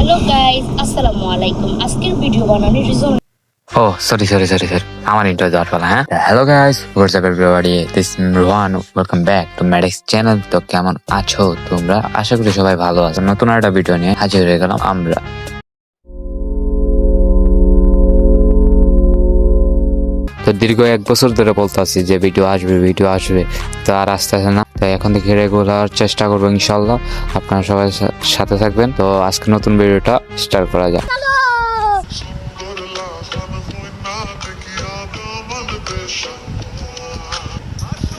Hello guys, আসসালামু আলাইকুম। আজকের ভিডিও বানানোর রিজন Oh, sorry. আমার ইন্টার দেওয়ার পালা, হ্যাঁ। Hello guys, what's up everybody, this Rohan, welcome back to Madix channel. তো কেমন আছো তোমরা? আশা করি সবাই ভালো আছো। নতুন একটা ভিডিও নিয়ে হাজির হয়ে গেলাম আমরা। তো দীর্ঘ 1 বছর ধরে বলতেছি যে ভিডিও আসবে, তো আর আসতেছে না। তো এখন থেকে রেগুলার চেষ্টা করবো ইনশাল্লাহ। আপনারা সবাই সাথে থাকবেন। তো আজকে নতুন ভিডিওটা স্টার্ট করা যাক।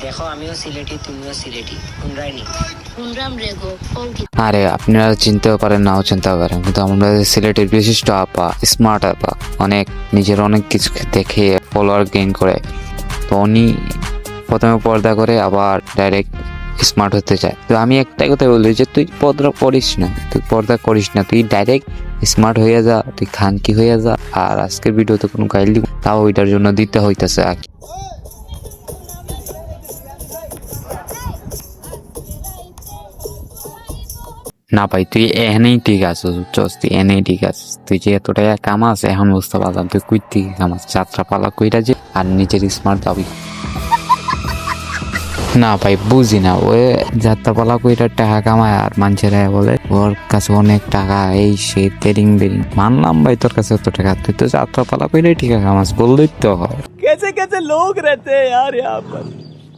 দেখো আমিও সিলেটি, তুমিও সিলেটি, হুনরাই নি হুনরাম রেগো ফলকি। আরে আপনারা চিনতেও পারেন, নাও চিনতে পারেন, কিন্তু আমাদের সিলেটের বিশিষ্ট আপা, স্মার্ট আপা, অনেক কিছু দেখে ফলোয়ার গেইন করে। তো উনি প্রথমে পর্দা করে আবার ডাইরেক্ট স্মার্ট হতে চায়। তো আমি একটাই কথা বলি যে তুই পর্দা করিস না, তুই ডাইরেক্ট স্মার্ট হয়ে যা, তুই খানকি হয়ে যা। আর আজকের ভিডিওতে কোনো গাইড দিব তাও ওইটার জন্য দিতে হইতেছে আর কি। না ভাই, তুই এখানেই ঠিক আছিস, বুঝছস? তুই এনেই ঠিক আছিস। তুই যে এত টাকা কামাস এখন বুঝতে পারলাম তুই কই থেকে কামাস। যাত্রা পালা কইরা যে আর নিজের স্মার্ট দাবি। না ভাই, বুঝি না। ওই যাত্রা পালা কইরা টাকা কামায় আর মানুষের বলে ওর কাছে অনেক টাকা, এই সে তেরিং বেরিং। মানলাম ভাই তোর কাছে এত টাকা, তুই তো যাত্রা পালা কইরাই টাকা কামাস, বললেই তো হয়। कैसे कैसे लोग रहते हैं यार यहाँ पर।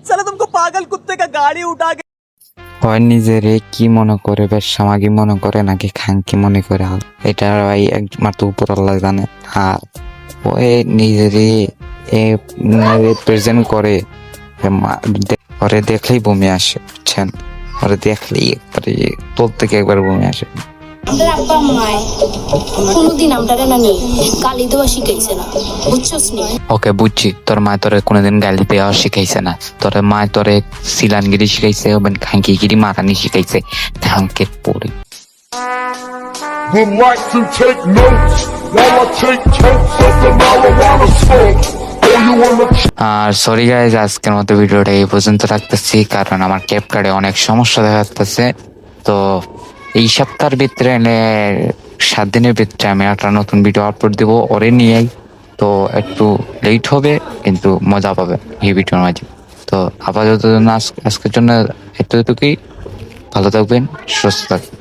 साला तुमको पागल कुत्ते का गाड़ी उठा के হয় নিজের কি মনে করে, বেশ সামাগি মনে করে নাকি খানকি মনে করে, এটা ভাই একমাত্র উপর আল্লাহ জানে। আর ওই নিজেরই প্রেজেন্ট করে, ওরে দেখলেই বমি আসে, বুঝছেন? ওরে দেখলেই একবারে তোর থেকে একবার বমি আসে। আমাদের আব্বা আম্মায় কোনোদিন আমরা না নেই গালি দেওয়া শিখাইছে না, বুঝছস নি? ওকে বুঝছি, তোর মা তোরে কোনোদিন গালি দেওয়া শিখাইছে না। তোর মা তোরে সিলানগিরি শিখাইছে, খাঙ্কিগিরি মারানি শিখাইছে। খাঙ্কের পরে would like to take notes while I take totes of the marijuana smoke. Oh, you wanna আর সরি গাইজ, আজকের মতো ভিডিওটা এই পর্যন্ত রাখতেছি, কারণ আমার ক্যাপ কার্ডে অনেক সমস্যা দেখা যাচ্ছে। তো এই সপ্তাহের ভিতরে 7 দিনের ভিতরে আমি একটা নতুন ভিডিও আপলোড দেবো ওরে নিয়েই। তো একটু লেট হবে কিন্তু মজা পাবে এই ভিডিওর মাঝে। তো আপাতত আজকের জন্য এতটুকুই। ভালো থাকবেন, সুস্থ থাকবেন।